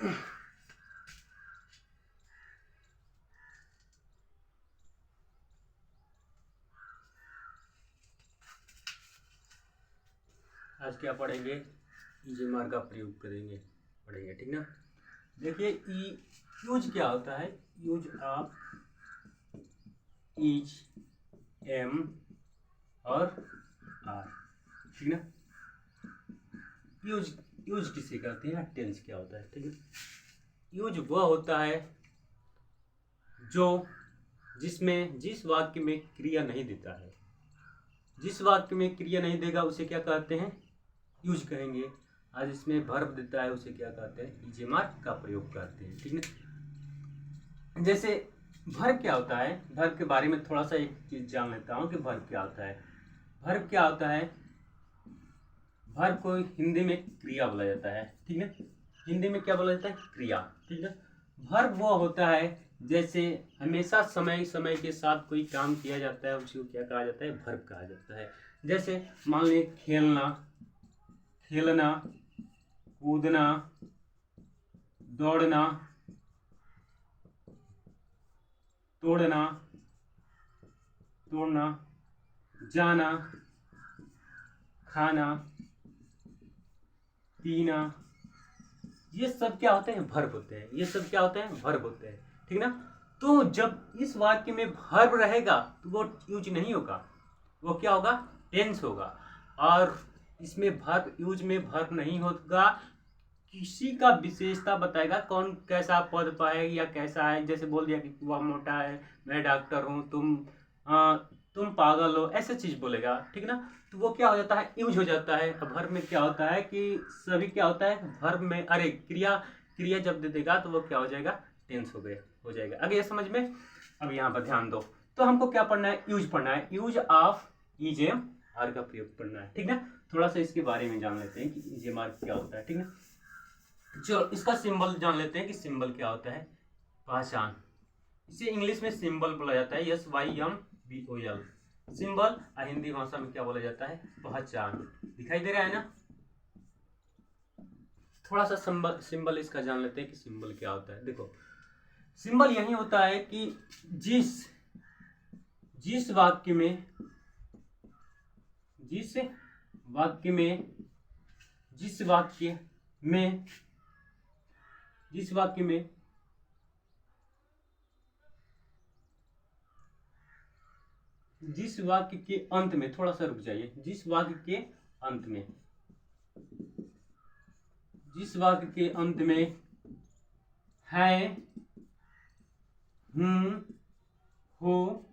आज क्या पढ़ेंगे? ईजेमार का प्रयोग पढ़ेंगे, ठीक ना। देखिए यूज क्या होता है? यूज ऑफ ईच, एम और आर, ठीक ना। यूज यूज किसे कहते हैं? टेंस क्या होता है, ठीक है। यूज वह होता है जो जिस वाक्य में क्रिया नहीं देता है। जिस वाक्य में क्रिया नहीं देगा उसे क्या कहते हैं? यूज कहेंगे। आज इसमें वर्ब देता है उसे क्या कहते हैं? ईजेमार का प्रयोग करते हैं, ठीक है। जैसे वर्ब क्या होता है? वर्ब के बारे में थोड़ा सा एक चीज जान लेता हूँ कि वर्ब क्या होता है। वर्ब क्या होता है? वर्ब को हिंदी में क्रिया बोला जाता है, ठीक है। हिंदी में क्या बोला जाता है? क्रिया, ठीक है। वर्ब वो होता है जैसे हमेशा समय समय के साथ कोई काम किया जाता है, उसको क्या कहा जाता है? वर्ब कहा जाता है। जैसे मान लीजिए खेलना, खेलना, कूदना, दौड़ना, तोड़ना, तोड़ना, जाना, खाना, पीना, ये सब क्या होते हैं? वर्ब होते हैं। ये सब क्या होते हैं? वर्ब होते हैं, ठीक ना। तो जब इस वाक्य में वर्ब रहेगा तो वो यूज नहीं होगा, वो क्या होगा? टेंस होगा। और इसमें वर्ब यूज में वर्ब नहीं होगा, किसी का विशेषता बताएगा, कौन कैसा पद पाए या कैसा है। जैसे बोल दिया कि वह मोटा है, मैं डॉक्टर हूँ, तुम पागल हो, ऐसे चीज बोलेगा, ठीक ना। तो वो क्या हो जाता है? यूज हो जाता है। अब वर्ब में क्या होता है कि सभी क्या होता है? वर्ब में अरे क्रिया जब दे देगा तो वो क्या हो जाएगा? टेंस हो जाएगा। आगे ये समझ में? अब यहाँ पर ध्यान दो। तो हमको क्या पढ़ना है? यूज पढ़ना है। यूज ऑफ ईजेम आर का प्रयोग पढ़ना है, ठीक ना। थोड़ा सा इसके बारे में जान लेते हैं कि ईजेम आर क्या होता है, ठीक ना। चलो इसका सिंबल जान लेते हैं कि सिंबल क्या होता है। पहचान, इसे इंग्लिश में सिंबल बोला जाता है, SYMBOL सिंबल। और हिंदी भाषा में क्या बोला जाता है? पहचान। दिखाई दे रहा है ना। थोड़ा सा सिंबल इसका जान लेते हैं कि सिंबल क्या होता है। देखो सिंबल यही होता है कि जिस जिस वाक्य में जिस वाक्य में जिस वाक्य में जिस वाक्य में जिस वाक्य के अंत में, थोड़ा सा रुक जाइए, जिस वाक्य के अंत में है, हूं, हो,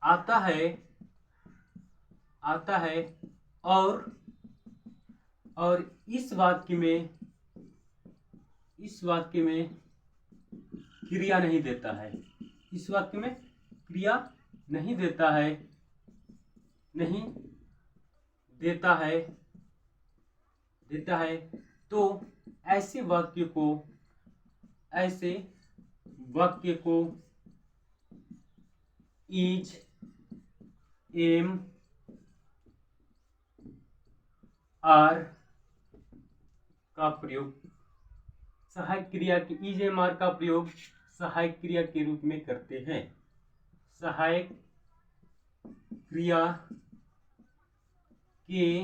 आता है और इस वाक्य में क्रिया नहीं देता है। इस वाक्य में क्रिया नहीं देता है तो ऐसे वाक्य को इज, एम, आर का प्रयोग सहायक क्रिया के इज, एम, आर का प्रयोग सहायक क्रिया के रूप में करते हैं। सहायक क्रिया के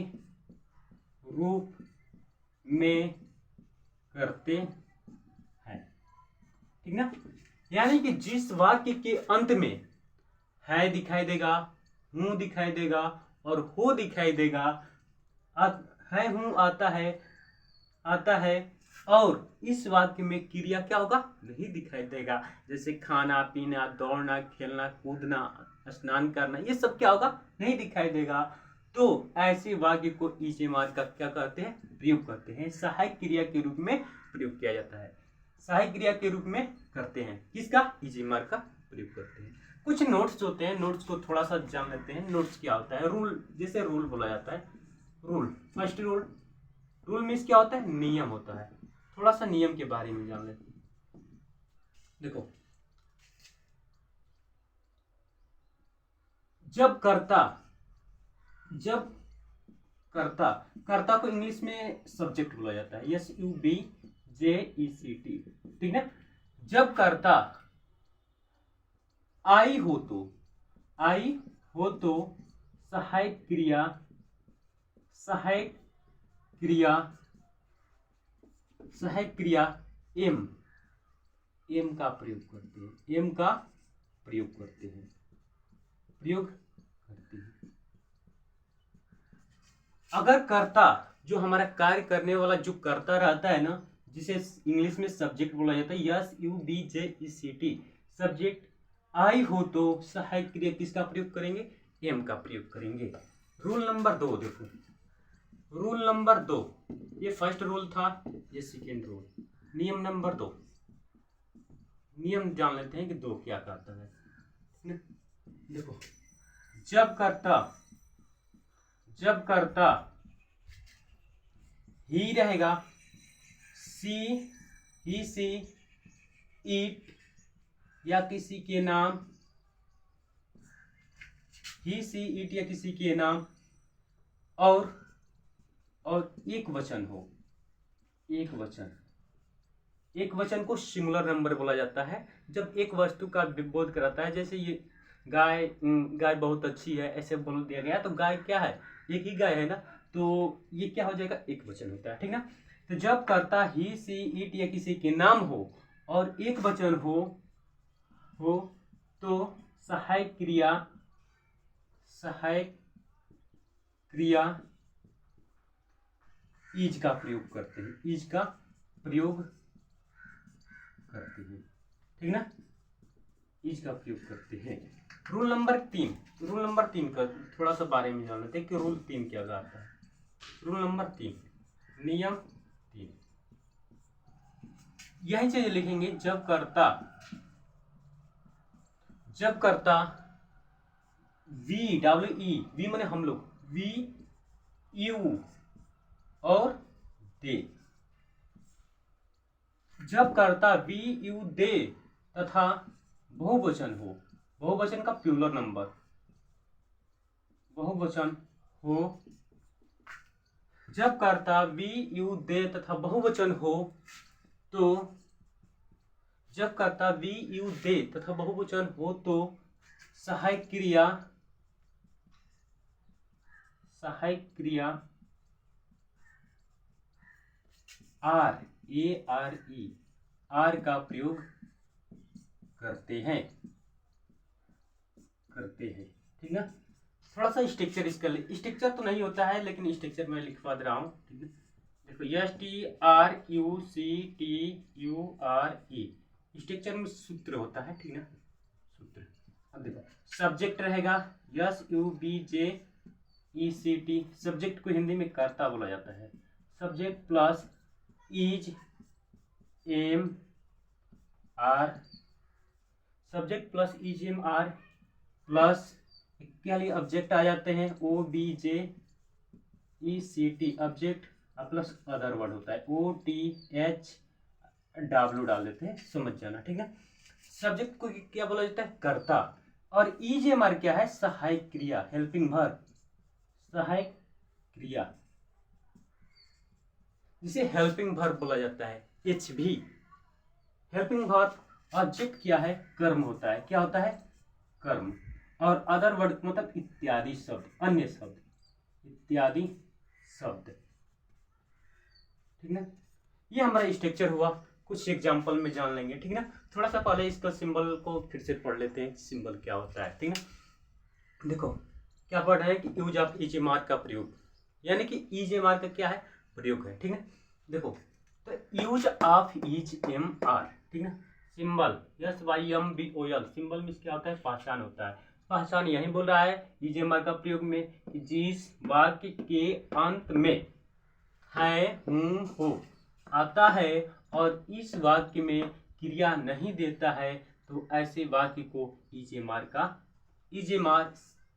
रूप में करते हैं, ठीक ना। यानी कि जिस वाक्य के अंत में है दिखाई देगा, हूं दिखाई देगा और हो दिखाई देगा, है, हूं, आता है और इस वाक्य में क्रिया क्या होगा? नहीं दिखाई देगा। जैसे खाना, पीना, दौड़ना, खेलना, कूदना, स्नान करना, ये सब क्या होगा? नहीं दिखाई देगा। तो ऐसे वाक्य को ईजेमार का क्या कहते हैं? प्रयोग करते हैं। सहायक क्रिया के रूप में प्रयोग किया जाता है। सहायक क्रिया के रूप में करते हैं। किसका? ईजेमार का प्रयोग करते हैं। कुछ नोट्स होते हैं, नोट्स को थोड़ा सा जान लेते हैं। नोट्स क्या होता है? रूल, जैसे रूल बोला जाता है। रूल, फर्स्ट रूल मीन्स क्या होता है? नियम होता है। थोड़ा सा नियम के बारे में जान लेते हैं। देखो जब कर्ता को इंग्लिश में सब्जेक्ट बोला जाता है, SUBJECT, JECT, ठीक है। जब कर्ता आई हो तो सहायक क्रिया एम का प्रयोग करते हैं। अगर कर्ता जो हमारा कार्य करने वाला जो कर्ता रहता है ना, जिसे इंग्लिश में सब्जेक्ट बोला जाता है, SUBJECT, सब्जेक्ट आई हो तो सहायक क्रिया किसका प्रयोग करेंगे? एम का प्रयोग करेंगे। रूल नंबर 2 देखो, रूल नंबर 2, ये फर्स्ट रूल था, ये सेकेंड रूल। नियम नंबर 2, नियम जान लेते हैं कि 2 क्या कहता है। देखो, जब कर्ता ही रहेगा, ही सी इट या किसी के नाम, और एक वचन हो, एक वचन को सिंगुलर नंबर बोला जाता है। जब एक वस्तु का बोध कराता है, जैसे ये गाय बहुत अच्छी है ऐसे बोल दिया गया, तो गाय क्या है? एक ही गाय है ना, तो ये क्या हो जाएगा? एक वचन होता है, ठीक ना। तो जब कर्ता ही सी इट या किसी के नाम हो और एक वचन हो तो सहायक क्रिया इज का प्रयोग करते हैं, ठीक ना, इज का प्रयोग करते हैं। रूल नंबर 3 का थोड़ा सा बारे में जान लेते हैं कि रूल 3 क्या कहता है। रूल नंबर 3, नियम 3, यही चीज लिखेंगे। जब कर्ता वी माने हम लोग, वी यू और दे, जब कर्ता वी यू दे तथा बहुवचन का प्लूरल नंबर जब कर्ता वी यू दे तथा बहुवचन हो तो सहायक क्रिया आर का प्रयोग करते हैं, ठीक ना। थोड़ा सा स्ट्रक्चर इसका, स्ट्रक्चर तो नहीं होता है लेकिन स्ट्रक्चर मैं लिखवा दे रहा हूँ, ठीक है। देखो, STRUCTURE स्ट्रक्चर में सूत्र होता है, ठीक ना, सूत्र। अब देखो, सब्जेक्ट रहेगा SUBJECT, सब्जेक्ट को हिंदी में कर्ता बोला जाता है। Subject plus is am are, subject plus is am are plus क्या लिए ऑब्जेक्ट आ जाते हैं, OBJECT object plus other word होता है, OTHW डाल देते हैं, समझ जाना, ठीक है। सब्जेक्ट को क्या बोला जाता है? कर्ता। और EJMR क्या है? सहायक क्रिया, हेल्पिंग वर्ब, सहायक क्रिया जिसे हेल्पिंग वर्ब बोला जाता है, HV। हेल्पिंग वर्ब ऑब्जेक्ट क्या है? कर्म होता है। क्या होता है? कर्म। और अदर वर्ड मतलब इत्यादि शब्द, अन्य शब्द, इत्यादि शब्द, ठीक ना। ये हमारा स्ट्रक्चर हुआ, कुछ एग्जांपल में जान लेंगे, ठीक ना। थोड़ा सा पहले इसका सिंबल को फिर से पढ़ लेते हैं, सिंबल क्या होता है, ठीक ना। देखो, क्या पढ़ रहे हैं कि यूज ऑफ EJMR का प्रयोग, यानी कि EJMR का क्या है? प्रयोग है, ठीक है। देखो, तो यूज ऑफ EJMR, ठीक ना, सिंबल SYMBOL, सिंबल में क्या होता है? पहचान होता है। पहचान यही बोल रहा है EJMR का प्रयोग में कि जिस वाक्य के अंत में है, हूं, हो आता है और इस वाक्य में क्रिया नहीं देता है, तो ऐसे वाक्य को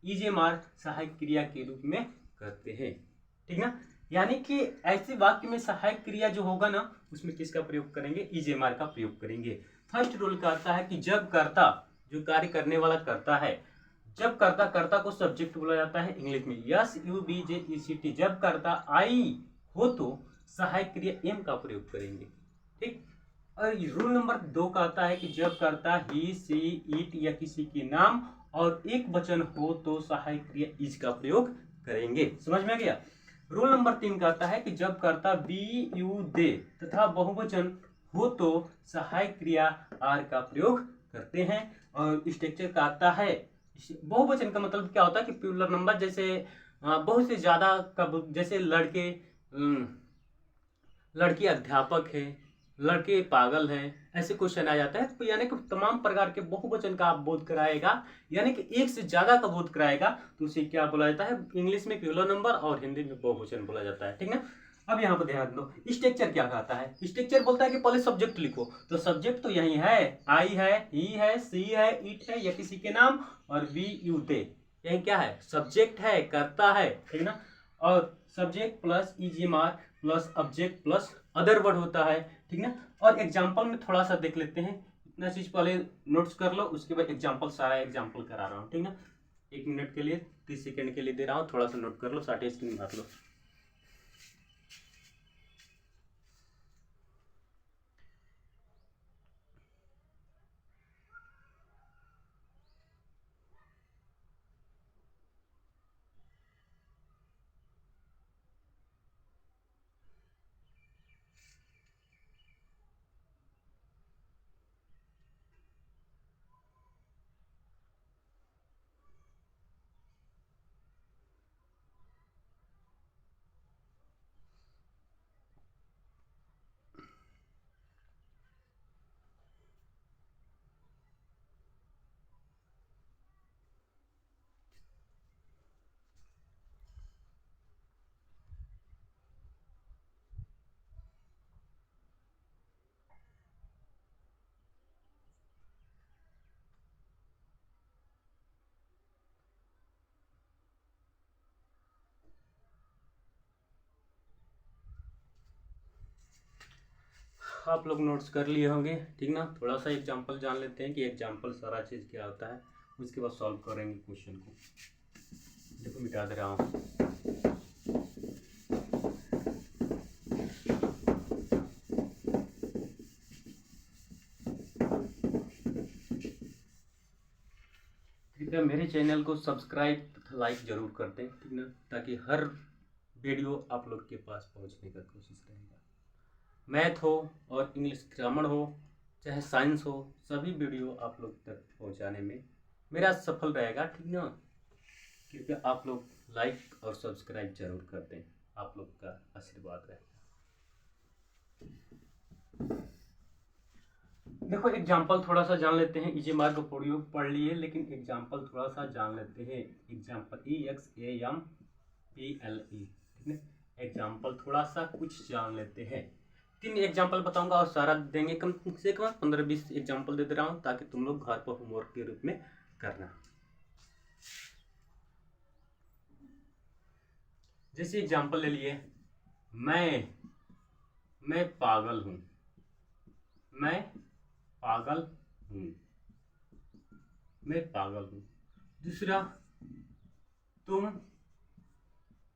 EJMR सहायक क्रिया के रूप में करते हैं, ठीक ना। यानी कि ऐसे वाक्य में सहायक क्रिया जो होगा ना, उसमें किसका प्रयोग करेंगे? EJMR का प्रयोग करेंगे। फर्स्ट रूल कहता है कि जब कर्ता, जो कार्य करने वाला करता है, जब कर्ता को सब्जेक्ट बोला जाता है इंग्लिश में SUBJECT, जब कर्ता आई हो तो सहायक क्रिया एम का प्रयोग करेंगे, ठीक। और रूल नंबर 2 कहता है कि जब कर्ता ही, सी, इट या किसी के नाम और एक वचन हो तो सहायक क्रिया इज का प्रयोग करेंगे। समझ में आ गया। रूल नंबर 3 कहता है कि जब कर्ता बी, यू, दे तथा बहुवचन हो तो सहायक क्रिया आर का प्रयोग करते हैं। और स्ट्रक्चर कहता है, बहुवचन का मतलब क्या होता है कि प्लूरल नंबर, जैसे बहुत से ज्यादा का, जैसे लड़की अध्यापक है, लड़के पागल हैं, ऐसे क्वेश्चन आ जाता है। तो यानी कि तमाम प्रकार के बहुवचन का आप बोध कराएगा, यानी कि एक से ज्यादा का बोध कराएगा, तो उसे क्या बोला जाता है, इंग्लिश में प्लूरल नंबर और हिंदी में बहुवचन बोला जाता है। ठीक ना। अब यहाँ पर ध्यान दो, स्ट्रक्चर क्या कहता है। स्ट्रक्चर बोलता है कि पहले सब्जेक्ट लिखो, तो सब्जेक्ट तो यही है, आई है, ही है, सी है, इट है या किसी के नाम, और वी, यू, दे, यही क्या है, सब्जेक्ट है, करता है। ठीक ना। और subject plus EGMR plus object plus other word होता है। ठीक ना। और एग्जाम्पल में थोड़ा सा देख लेते हैं, इतना चीज पहले नोट्स कर लो, उसके बाद एग्जाम्पल, सारा एग्जाम्पल करा रहा हूँ। ठीक ना। 1 मिनट के लिए, 30 सेकंड के लिए दे रहा हूँ, थोड़ा सा नोट कर लो, 60 स्क्रीन भर लो। आप लोग नोट्स कर लिए होंगे। ठीक ना। थोड़ा सा एग्जाम्पल जान लेते हैं कि एग्जाम्पल सारा चीज़ क्या होता है, उसके बाद सॉल्व करेंगे क्वेश्चन को। देखो मिटा दे रहा हूँ। कृपया मेरे चैनल को सब्सक्राइब तथा लाइक जरूर कर दें। ठीक ना। ताकि हर वीडियो आप लोग के पास पहुंचने का कोशिश रहेगा। मैथ हो और इंग्लिश ग्रामर हो, चाहे साइंस हो, सभी वीडियो आप लोग तक पहुंचाने में मेरा सफल रहेगा। ठीक ना। कृपया आप लोग लाइक और सब्सक्राइब जरूर कर दें, आप लोग का आशीर्वाद रहेगा। देखो एग्जाम्पल थोड़ा सा जान लेते हैं, इजी मार्क प्रयोग पढ़ लिए, लेकिन एग्जाम्पल थोड़ा सा जान लेते हैं। एग्जाम्पल EXAMPLE, ठीक है। एग्जाम्पल थोड़ा सा कुछ जान लेते हैं। 3 एग्जाम्पल बताऊंगा और सारा देंगे, कम से कम 15-20 एग्जाम्पल दे रहा हूँ, ताकि तुम लोग घर पर होमवर्क के रूप में करना। जैसे एग्जाम्पल ले लिए, मैं पागल हूँ, मैं पागल हूँ, मैं पागल हूँ। दूसरा,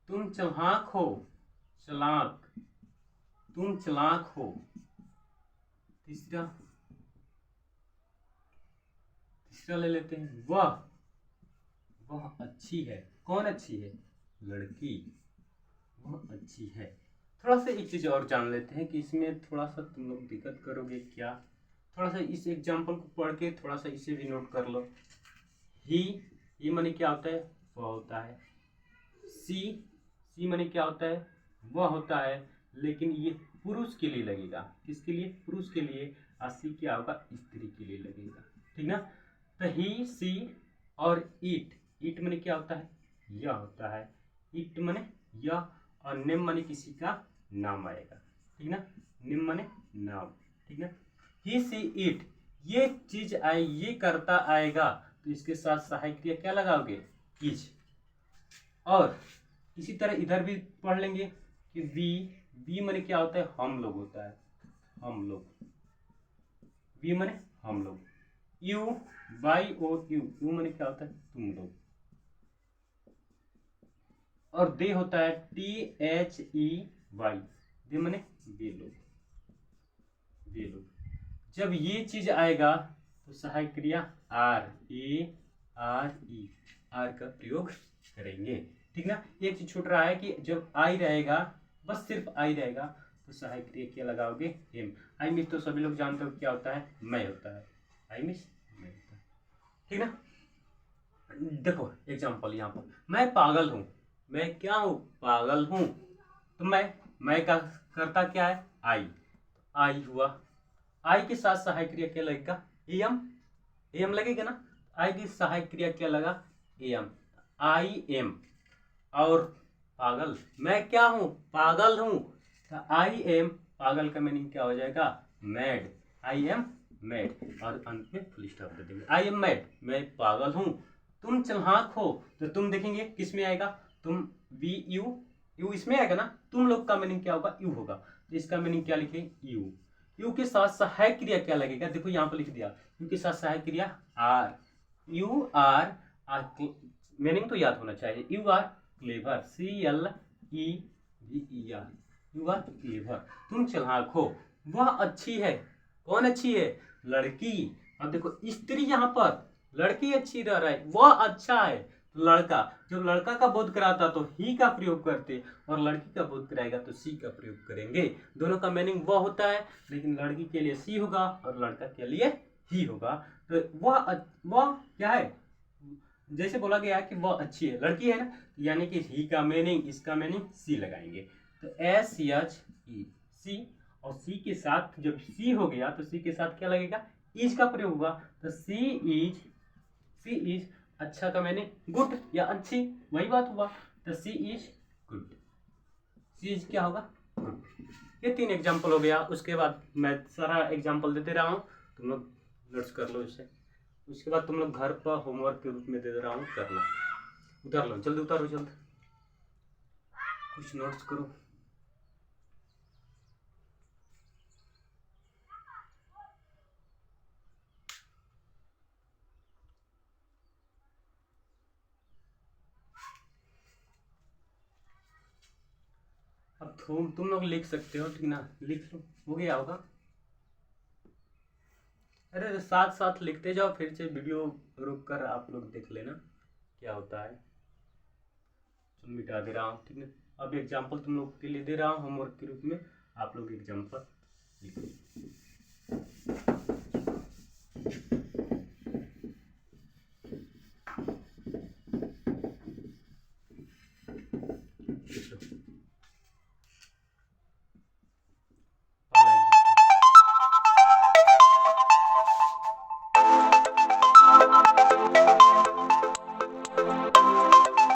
तुम चालाक हो, चालाक, तुम चालाक हो। तीसरा ले लेते हैं, वह अच्छी है। कौन अच्छी है, लड़की, वह अच्छी है। थोड़ा सा एक चीज और जान लेते हैं कि इसमें थोड़ा सा तुम लोग दिक्कत करोगे क्या, थोड़ा सा इस एग्जाम्पल को पढ़ के थोड़ा सा इसे भी नोट कर लो। ही माने क्या होता है, वह होता है। सी माने क्या होता है, वह होता है, लेकिन ये पुरुष के लिए लगेगा। किसके लिए, पुरुष के लिए। और सी क्या होगा, स्त्री के लिए लगेगा। ठीक ना। तो ही, सी और इट माने क्या होता है, यह होता है। इट माने यह, और नेम माने किसी का नाम आएगा। ठीक ना। नेम माने नाम। ठीक ना। ही, सी, इट, ये चीज आए, ये करता आएगा, तो इसके साथ सहायक क्रिया क्या लगाओगे, इज। और इसी तरह इधर भी पढ़ लेंगे कि वी माने क्या होता है, हम लोग होता है, हम लोग। वी माने हम लोग। यू, यू माने क्या होता है, तुम लोग। और दे होता है THEY, दे माने वे लोग। ये लो, जब ये चीज आएगा तो सहायक क्रिया are, A R E, R का प्रयोग करेंगे। ठीक ना। एक चीज छूट रहा है कि जब आई रहेगा, बस सिर्फ आई रहेगा, तो सहायक क्रिया क्या लगाओगे, एम। आई मिस तो सभी लोग जानते हो क्या होता है, मैं होता है। आई मिस मैं होता है। ठीक ना। देखो एग्जाम्पल यहाँ पर, मैं पागल हूँ, मैं क्या हूँ, पागल हूँ। तो मैं का करता क्या है, आई, आई हुआ। आई के साथ सहायक क्रिया क्या लगेगा, एम, एम लगेगा ना। आई की सहायक क्रिया क्या लगा, एम, आई एम। और पागल, मैं क्या हूँ, पागल हूँ, तो आई एम, पागल का मीनिंग क्या हो जाएगा, मैड, आई एम मैड। और अंत में फुल स्टॉप दे देंगे, आई एम मैड, मैं पागल हूँ। तुम चालाक हो, तो तुम देखेंगे किस में आएगा, तुम वी यू, यू इसमें आएगा ना। तुम लोग का मीनिंग क्या होगा, यू होगा। तो इसका मीनिंग क्या लिखे, यू। यू के साथ सहायक क्रिया क्या लगेगा, देखो यहाँ पर लिख दिया, यू के साथ सहायक क्रिया आर, यू आर, मीनिंग तो याद होना चाहिए, you are clever, CLEVER, you are clever, तुम चालाक हो। वह अच्छी है, कौन अच्छी है, लड़की। अब देखो स्त्री यहाँ पर, लड़की अच्छी रह रहा है, वह अच्छा है। तो लड़का, जब लड़का का बोध कराता तो ही का प्रयोग करते, और लड़की का बोध कराएगा तो सी का प्रयोग करेंगे। दोनों का मीनिंग वह होता है, लेकिन लड़की के लिए सी होगा और लड़का के लिए ही होगा। तो वह क्या है, जैसे बोला गया है कि वह अच्छी है, लड़की है ना, यानी कि ही का मीनिंग, इसका मीनिंग सी लगाएंगे। तो SHE, सी, और सी के साथ जब सी हो गया तो सी के साथ क्या लगेगा, इज का प्रयोग हुआ। तो सी इज अच्छा का मीनिंग गुड या अच्छी, वही बात हुआ। तो सी इज गुड, सी इज क्या होगा, गुड। ये 3 एग्जाम्पल हो गया। उसके बाद मैं सारा एग्जाम्पल देते रहा हूँ, तुम लोग नोट्स कर लो इससे। उसके बाद तुम लोग घर पर होमवर्क के रूप में दे रहा हूँ, करना। उतार लो, जल्दी उतारो, जल्दी कुछ नोट्स करो। अब तुम लोग लिख सकते हो, ठीक ना, लिख लो, हो गया होगा। अरे साथ साथ लिखते जाओ, फिर से वीडियो रुक कर आप लोग देख लेना क्या होता है। चलो मिटा दे रहा हूँ, ठीक है। अब एग्जाम्पल तुम लोग के लिए दे रहा हूँ होमवर्क के रूप में, आप लोग एग्जाम्पल लिखो।